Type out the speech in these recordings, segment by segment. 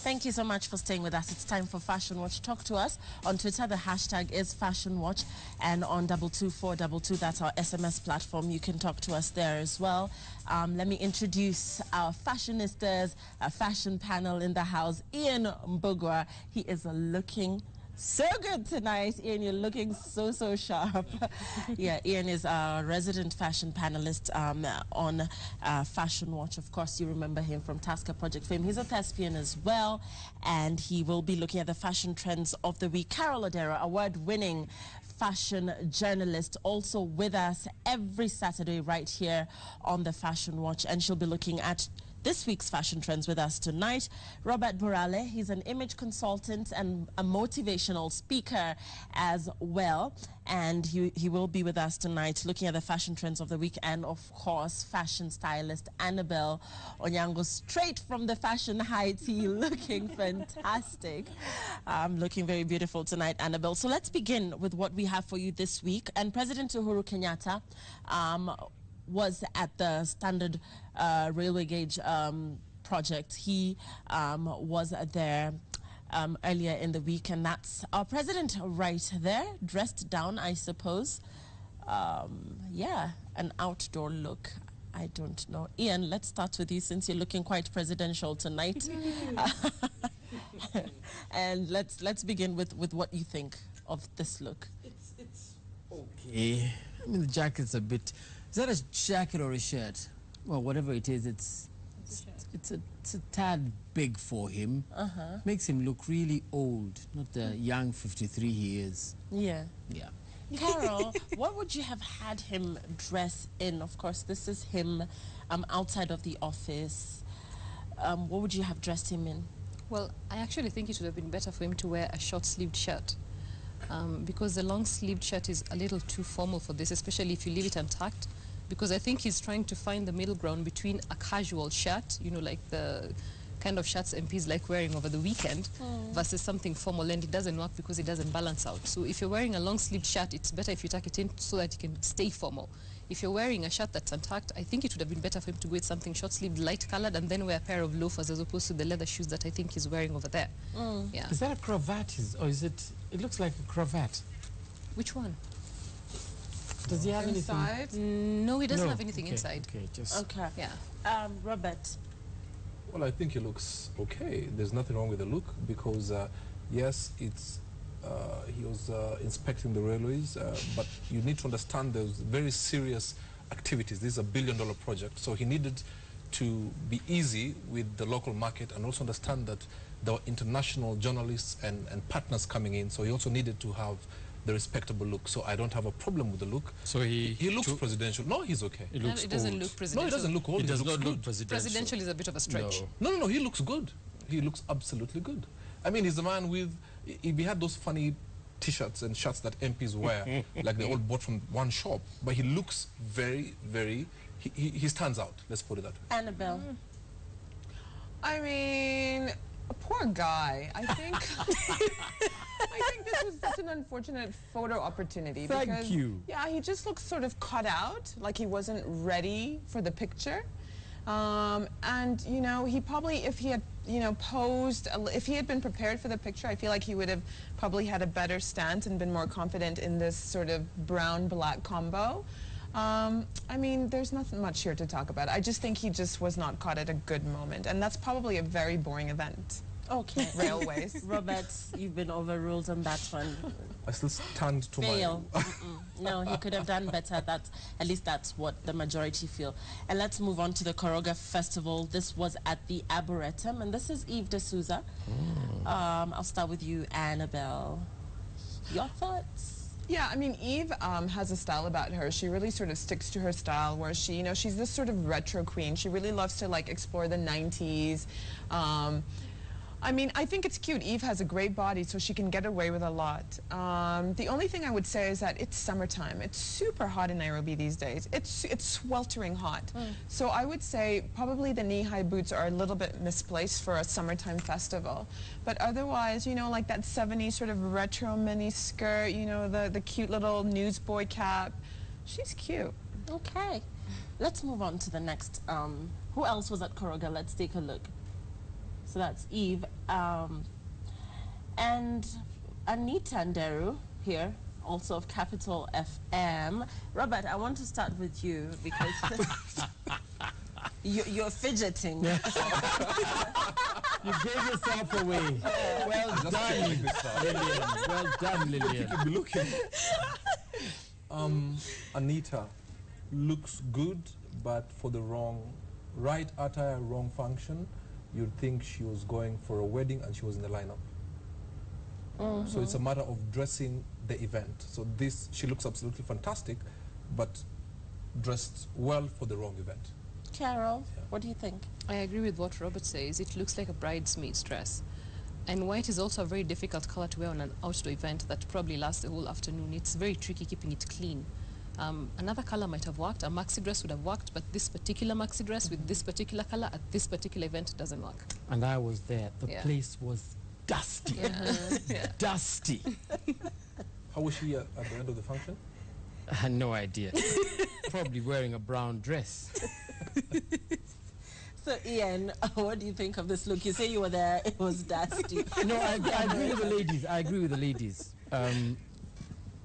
Thank you so much for staying with us. It's time for Fashion Watch. Talk to us on Twitter. The hashtag is Fashion Watch, and on 22422, that's our SMS platform. You can talk to us there as well. Let me introduce our fashionistas, a fashion panel in the house. Ian Mbugua, he is looking so good tonight. Ian, you're looking so sharp. Yeah, Ian is our resident fashion panelist on Fashion Watch. Of course, you remember him from Tasker Project fame. He's a thespian as well, and he will be looking at the fashion trends of the week. Carol Odera, award-winning fashion journalist, also with us every Saturday right here on the Fashion Watch, and she'll be looking at this week's fashion trends with us tonight. Robert Burale, he's an image consultant and a motivational speaker as well, and he will be with us tonight looking at the fashion trends of the week. And of course, fashion stylist Annabelle Onyango, straight from the fashion high tea, looking fantastic. Looking very beautiful tonight, Annabelle. So let's begin with what we have for you this week. And President Uhuru Kenyatta was at the Standard Railway Gauge project. He was there earlier in the week, and that's our president right there, dressed down, I suppose. Yeah, an outdoor look. I don't know. Ian, let's start with you since you're looking quite presidential tonight. And let's begin with what you think of this look. It's okay. I mean, the jacket's a bit... Is that a jacket or a shirt? Well, whatever it is, it's a tad big for him. Makes him look really old, not the young 53 he is. Yeah. Yeah. Carol, what would you have had him dress in? Of course, this is him outside of the office. What would you have dressed him in? Well, I actually think it would have been better for him to wear a short-sleeved shirt. Because the long-sleeved shirt is a little too formal for this, especially if you leave it untucked. Because I think he's trying to find the middle ground between a casual shirt, you know, like the kind of shirts MPs like wearing over the weekend, versus something formal, and it doesn't work because it doesn't balance out. So if you're wearing a long-sleeved shirt, it's better if you tuck it in so that it can stay formal. If you're wearing a shirt that's untucked, I think it would have been better for him to go with something short-sleeved, light-colored, and then wear a pair of loafers as opposed to the leather shoes that I think he's wearing over there. Yeah. Is that a cravat, or is it... It looks like a cravat. Which one? Does he have inside? anything? No, he doesn't have anything inside. Okay, just... Okay. Yeah. Robert. Well, I think he looks okay. There's nothing wrong with the look because, yes, it's he was inspecting the railways, but you need to understand there's very serious activities. This is a billion-dollar project, so he needed to be easy with the local market and also understand that there were international journalists and partners coming in, so he also needed to have the respectable look. So I don't have a problem with the look. So he looks presidential. No, he's okay. It looks it doesn't old. look presidential. No, he doesn't look old. It does looks not look good. presidential. Presidential is a bit of a stretch. No, he looks good. He looks absolutely good. I mean, he's a man with... If he had those funny T-shirts and shirts that MPs wear, like they all bought from one shop, but he looks very... He stands out. Let's put it that way. Annabelle. I mean, a poor guy. I think I think this was just an unfortunate photo opportunity. Thank you. Yeah, he just looks sort of cut out, like he wasn't ready for the picture. And, you know, he probably, if he had, you know, posed, if he had been prepared for the picture, I feel like he would have probably had a better stance and been more confident in this sort of brown-black combo. I mean, there's nothing much here to talk about. I just think he just was not caught at a good moment, and that's probably a very boring event. Okay. Railways. Robert, you've been overruled on that one. I still stand to Fail. No, he could have done better. At least that's what the majority feel. And let's move on to the Koroga Festival. This was at the Arboretum, and this is Eve D'Souza. I'll start with you, Annabelle. Your thoughts? Yeah, I mean, Eve has a style about her. She really sort of sticks to her style, where she, you know, she's this sort of retro queen. She really loves to, like, explore the 90s. I mean, I think it's cute. Eve has a great body, so she can get away with a lot. The only thing I would say is that it's summertime. It's super hot in Nairobi these days. It's sweltering hot. So I would say probably the knee-high boots are a little bit misplaced for a summertime festival. But otherwise, you know, like that 70s sort of retro mini skirt, you know, the cute little newsboy cap. She's cute. Okay. Let's move on to the next. Who else was at Koroga? Let's take a look. So that's Eve. And Anita Nderu here, also of Capital FM. Robert, I want to start with you because you're fidgeting. You gave yourself away. Well done, Lillian. Well done, Lillian. Be looking. Anita looks good, but for the right attire, wrong function. You'd think she was going for a wedding and she was in the lineup. So it's a matter of dressing the event. So she looks absolutely fantastic, but dressed well for the wrong event. Carol, what do you think? I agree with what Robert says. It looks like a bridesmaid's dress. And white is also a very difficult color to wear on an outdoor event that probably lasts the whole afternoon. It's very tricky keeping it clean. Another color might have worked. A maxi dress would have worked, but this particular maxi dress with this particular color at this particular event doesn't work. And I was there. The place was dusty. Dusty. How was she at the end of the function? I had no idea. Probably wearing a brown dress. So Ian, what do you think of this look? You say you were there, it was dusty. No, I agree with the ladies. I agree with the ladies.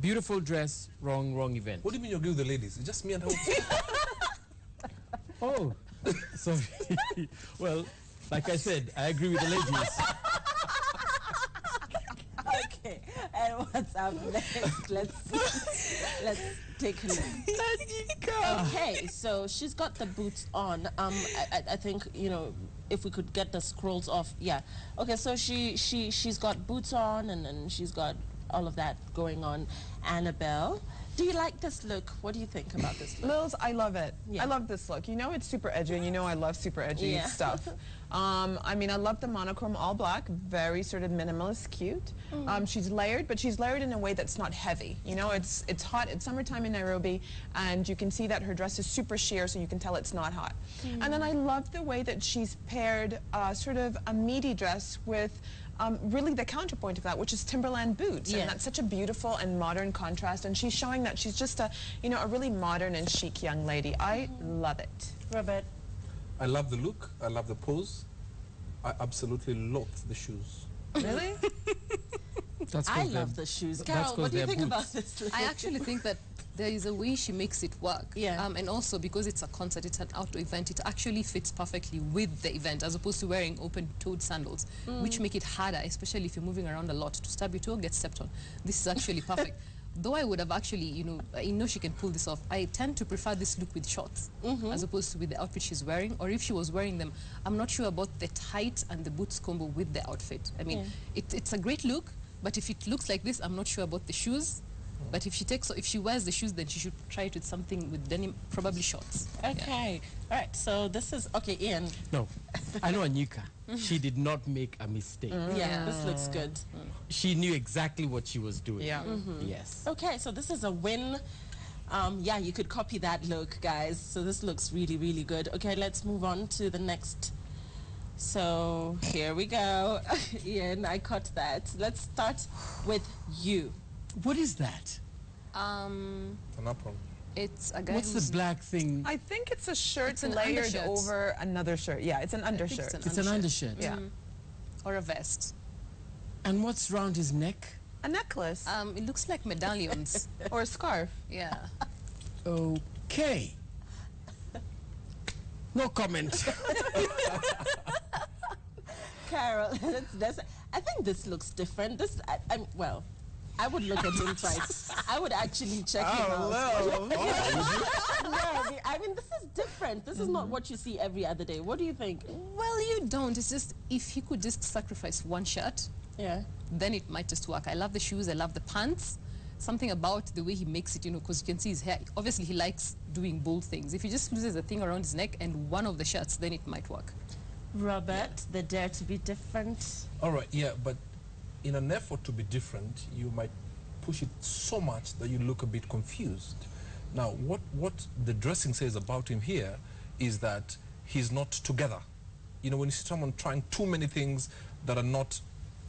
Beautiful dress, wrong event. What do you mean you agree with the ladies? It's just me and her. Oh, sorry. Well, like I said, I agree with the ladies. Okay, and what's up next? Let's take a look. Okay, so she's got the boots on. I think, you know, if we could get the scrolls off. Yeah. Okay, so she's got boots on and she's got all of that going on. Annabelle, do you like this look? What do you think about this look? Lils, I love it. Yeah. I love this look. You know it's super edgy, and you know I love super edgy stuff. I mean, I love the monochrome all black, very sort of minimalist, cute. She's layered, but she's layered in a way that's not heavy. You know, it's hot. It's summertime in Nairobi, and you can see that her dress is super sheer, so you can tell it's not hot. And then I love the way that she's paired sort of a meaty dress with really the counterpoint of that, which is Timberland boots. Yeah. And that's such a beautiful and modern contrast, and she's showing that she's just a, you know, a really modern and chic young lady. I love it. Robert? I love the look. I love the pose. I absolutely loathe the shoes. Really? I love the shoes. Carol, what do you think about this look? I actually think that there is a way she makes it work. Yeah. And also because it's a concert, it's an outdoor event, it actually fits perfectly with the event as opposed to wearing open-toed sandals, which make it harder, especially if you're moving around a lot, to stub your toe, get stepped on. This is actually perfect. Though I would have actually, you know, I know she can pull this off. I tend to prefer this look with shorts as opposed to with the outfit she's wearing. Or if she was wearing them, I'm not sure about the tights and the boots combo with the outfit. I mean, it's a great look, but if it looks like this, I'm not sure about the shoes. But if she wears the shoes, then she should try it with something with denim, probably shorts. Okay. All right. So this is okay, Ian. No, I know Anyika. She did not make a mistake. Yeah, this looks good. She knew exactly what she was doing. Yeah. Yes. Okay, so this is a win. Yeah, you could copy that look, guys. So this looks really, really good. Okay, let's move on to the next. So here we go. Ian, I caught that. Let's start with you. What is that? An apron. It's a guy What's who's the black thing? I think it's a shirt It's an layered undershirt. over another shirt. Yeah, it's an undershirt. it's It's an undershirt. Yeah. or a vest. And what's round his neck? A necklace It looks like medallions. or a scarf. Yeah. Okay. No comment. Carol, I think this looks different. This, well, I would look at him twice. I would actually check him out. Yeah, I mean, this is different. This is not what you see every other day. What do you think? Well, you don't. It's just if he could just sacrifice one shirt, Yeah. then it might just work. I love the shoes. I love the pants. Something about the way he makes it, you know, because you can see his hair. Obviously, he likes doing bold things. If he just loses a thing around his neck and one of the shirts, then it might work. Robert, the dare to be different. All right, yeah, but in an effort to be different, you might push it so much that you look a bit confused. Now, what the dressing says about him here is that he's not together. You know, when you see someone trying too many things that are not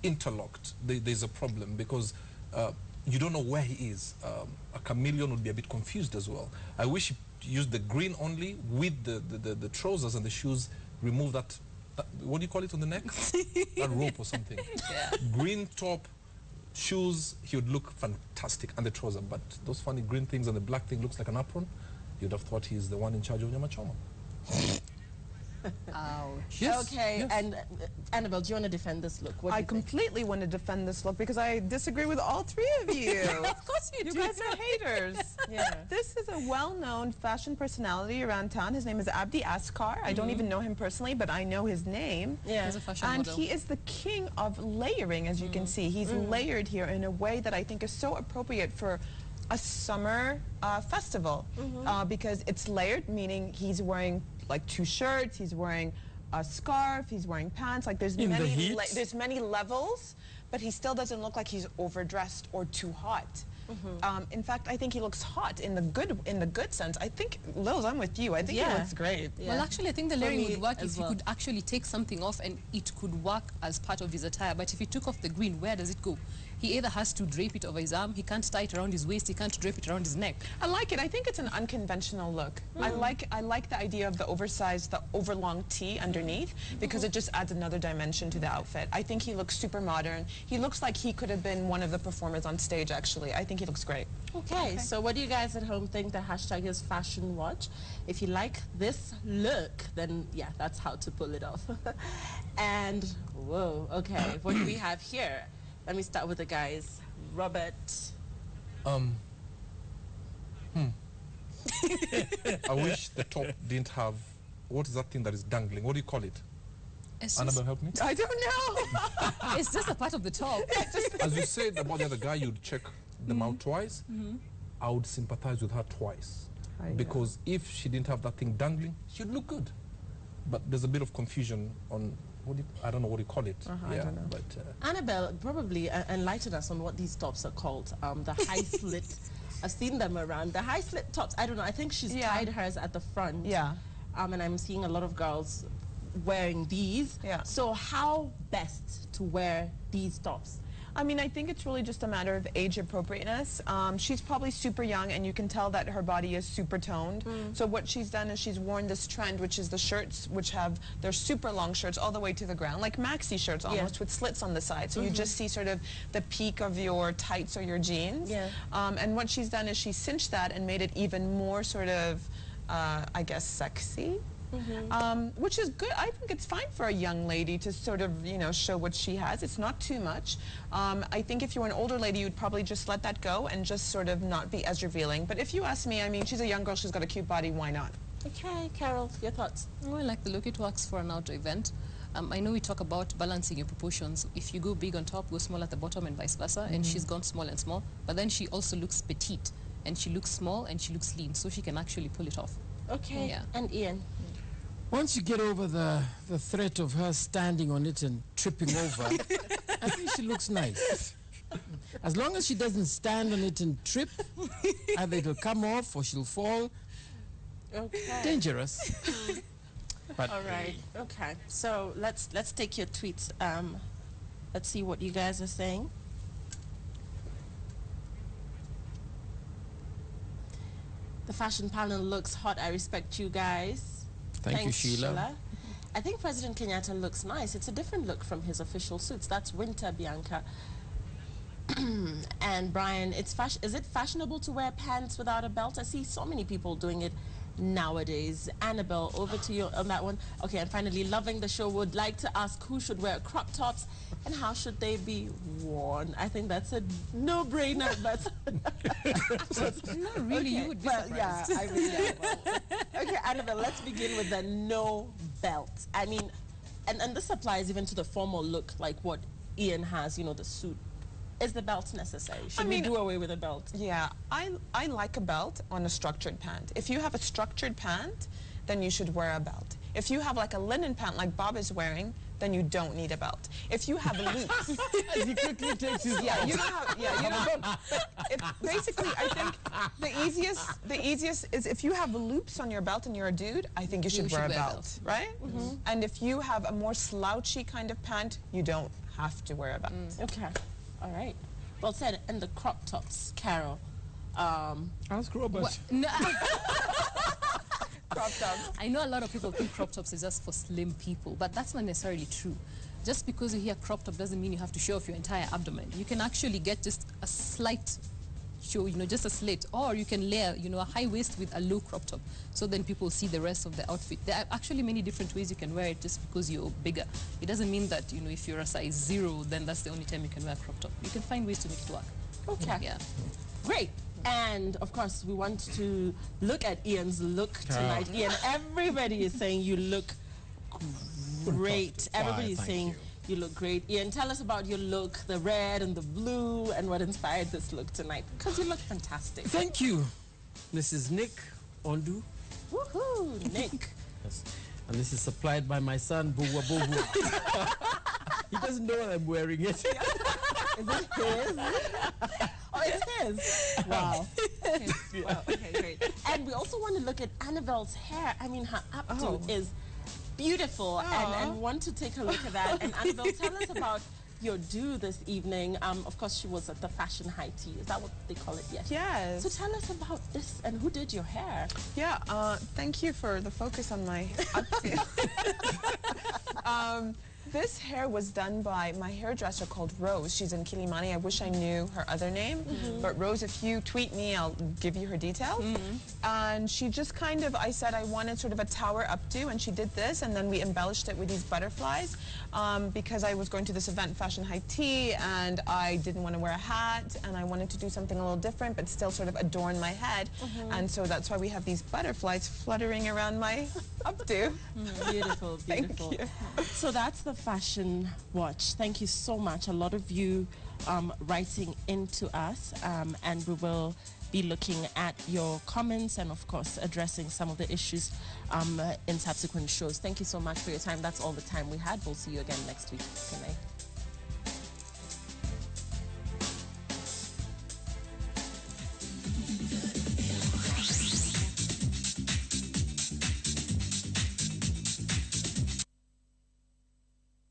interlocked, there's a problem because you don't know where he is. A chameleon would be a bit confused as well. I wish he used the green only with the trousers and the shoes, remove that what do you call it on the neck? A rope or something. Yeah. Green top, shoes, he would look fantastic, and the trouser. But those funny green things and the black thing looks like an apron. You'd have thought he's the one in charge of Nyama Choma. Ouch. Yes, Okay, yes. and Annabelle, do you want to defend this look? What do I you think? completely want to defend this look because I disagree with all three of you. Of course you You do. guys are haters. Yeah. This is a well-known fashion personality around town. His name is Abdi Askar. I don't even know him personally, but I know his name. Yeah. He's a fashion And model. he is the king of layering, as you can see. He's layered here in a way that I think is so appropriate for a summer festival because it's layered, meaning he's wearing like 2 shirts, he's wearing a scarf, he's wearing pants. Like there's In the heat? there's many levels, but he still doesn't look like he's overdressed or too hot. In fact, I think he looks hot in the good sense. I think, Lils, I'm with you. I think he Yeah. looks great. Yeah. Well, actually, I think the For layering me would work as if well. you could actually take something off and it could work as part of his attire. But if he took off the green, where does it go? He either has to drape it over his arm, he can't tie it around his waist, he can't drape it around his neck. I like it. I think it's an unconventional look. I like the idea of the oversized, the overlong tee underneath because it just adds another dimension to the outfit. I think he looks super modern. He looks like he could have been one of the performers on stage, actually. I think he looks great. Okay, so what do you guys at home think? The hashtag is Fashion Watch. If you like this look, then yeah, that's how to pull it off. And, whoa, okay, what do we have here? Let me start with the guys. Robert. I wish the top didn't have, what is that thing that is dangling? What do you call it? It's just, Annabelle, help me. I don't know. it's just a part of the top. As you said about the other guy, you'd check them out twice. I would sympathize with her twice. Because if she didn't have that thing dangling, she'd look good. But there's a bit of confusion on, I don't know what you call it. I don't know. But, Annabelle, probably enlighten us on what these tops are called. The high slit. I've seen them around. The high slit tops, I don't know. I think she's Yeah. tied hers at the front. Yeah. And I'm seeing a lot of girls wearing these. Yeah. So how best to wear these tops? I mean, I think it's really just a matter of age appropriateness. She's probably super young, and you can tell that her body is super toned. So what she's done is she's worn this trend, which is the shirts, which have, they're super long shirts all the way to the ground, like maxi shirts almost, with slits on the side. So you just see sort of the peak of your tights or your jeans. Yeah. And what she's done is she cinched that and made it even more sort of, I guess, sexy. Which is good. I think it's fine for a young lady to sort of, you know, show what she has. It's not too much. I think if you were an older lady, you'd probably just let that go and just sort of not be as revealing. But if you ask me, I mean, she's a young girl, she's got a cute body, why not? Okay, Carol, your thoughts? Oh, I like the look. It works for an outdoor event. I know we talk about balancing your proportions. If you go big on top, go small at the bottom and vice versa. And she's gone small and small. But then she also looks petite. And she looks small and she looks lean. So she can actually pull it off. Okay, Yeah. and Ian? Once you get over the threat of her standing on it and tripping over, I think she looks nice. As long as she doesn't stand on it and trip, either it'll come off or she'll fall. Okay. Dangerous. But All right. Okay. So let's take your tweets. Let's see what you guys are saying. The fashion panel looks hot. I respect you guys. Thank you, Thanks, Sheila. I think President Kenyatta looks nice. It's a different look from his official suits. That's winter, Bianca. And Brian, is it fashionable to wear pants without a belt? I see so many people doing it nowadays. Annabelle, over to you on that one. Okay, and finally, loving the show, would like to ask who should wear crop tops and how should they be worn? I think that's a no-brainer, but... Not really, you would be well, surprised. yeah, I really am. Well, okay, Annabelle, let's begin with the no belt. I mean, and this applies even to the formal look, like what Ian has, you know, the suit. Is the belt necessary? Should we do away with a belt? Yeah, I like a belt on a structured pant. If you have a structured pant, then you should wear a belt. If you have like a linen pant like Bob is wearing, then you don't need a belt. If you have loops, As he quickly takes his yeah, you don't have, yeah, you don't. But basically, I think the easiest is if you have loops on your belt and you're a dude, I think you should wear a belt, right? And if you have a more slouchy kind of pant, you don't have to wear a belt. Okay, all right. Well said. And the crop tops, Carol. ask Robert. No, crop tops. I know a lot of people think crop tops is just for slim people, but that's not necessarily true. Just because you hear crop top doesn't mean you have to show off your entire abdomen. You can actually get just a slight show, just a slit, or you can layer, a high waist with a low crop top, so then people see the rest of the outfit. There are actually many different ways you can wear it just because you're bigger. It doesn't mean that, if you're a size 0, then that's the only time you can wear a crop top. You can find ways to make it work. Okay. Yeah. Great. And of course, we want to look at Ian's look tonight. Ian, everybody is saying you look great. Everybody is saying you look great. Ian, tell us about your look, the red and the blue, and what inspired this look tonight. Because you look fantastic. Thank you. This is Nick Ondu. Woohoo, Nick. Yes. And this is supplied by my son, Buwa Bubu. He doesn't know that I'm wearing it. Is it his? Oh, it's his. Wow. Okay. Wow. Okay, great. And we also want to look at Annabelle's hair. I mean, her updo is beautiful, and want to take a look at that. And Annabelle, tell us about your do this evening. Of course, she was at the Fashion High Tea. Is that what they call it? Yes. Yes. So tell us about this and who did your hair. Yeah, thank you for the focus on my outfit. This hair was done by my hairdresser called Rose. She's in Kilimani. I wish I knew her other name. But Rose, if you tweet me, I'll give you her details. And she just kind of, I said I wanted sort of a tower updo, and she did this, and then we embellished it with these butterflies because I was going to this event, Fashion High Tea, and I didn't want to wear a hat, and I wanted to do something a little different, but still sort of adorn my head. And so that's why we have these butterflies fluttering around my updo. Beautiful, beautiful. Thank you. So that's the Fashion Watch. Thank you so much. A lot of you writing into us, and we will be looking at your comments and, of course, addressing some of the issues in subsequent shows. Thank you so much for your time. That's all the time we had. We'll see you again next week. Good night.